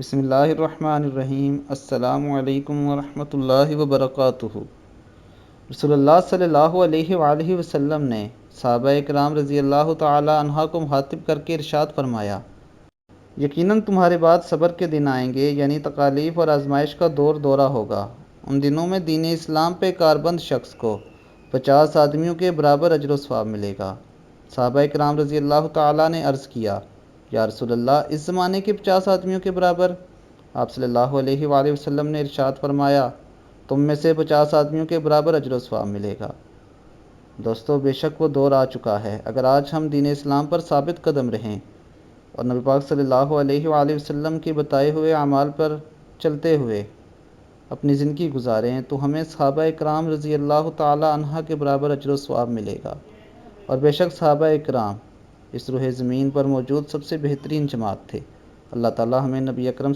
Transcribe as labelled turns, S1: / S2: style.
S1: بسم اللہ الرحمن الرحیم۔ السلام علیکم ورحمۃ اللہ وبرکاتہ۔ رسول اللہ صلی اللہ علیہ وآلہ وسلم نے صحابہ اکرام رضی اللہ تعالی عنہ کو مخاطب کر کے ارشاد فرمایا، یقیناً تمہارے بعد صبر کے دن آئیں گے، یعنی تکالیف اور آزمائش کا دورہ ہوگا۔ ان دنوں میں دین اسلام پہ کاربند شخص کو 50 آدمیوں کے برابر اجر و ثواب ملے گا۔ صحابہ اکرام رضی اللہ تعالیٰ نے عرض کیا، یا رسول اللہ، اس زمانے کے 50 آدمیوں کے برابر؟ آپ صلی اللہ علیہ وآلہ وسلم نے ارشاد فرمایا، تم میں سے 50 آدمیوں کے برابر اجر و ثواب ملے گا۔ دوستو، بے شک وہ دور آ چکا ہے۔ اگر آج ہم دین اسلام پر ثابت قدم رہیں اور نبی پاک صلی اللہ علیہ وآلہ وسلم کے بتائے ہوئے اعمال پر چلتے ہوئے اپنی زندگی گزاریں تو ہمیں صحابہ اکرام رضی اللہ تعالی عنہ کے برابر اجر و ثواب ملے گا۔ اور بے شک صحابہ اکرام اس روح زمین پر موجود سب سے بہترین جماعت تھے۔ اللہ تعالی ہمیں نبی اکرم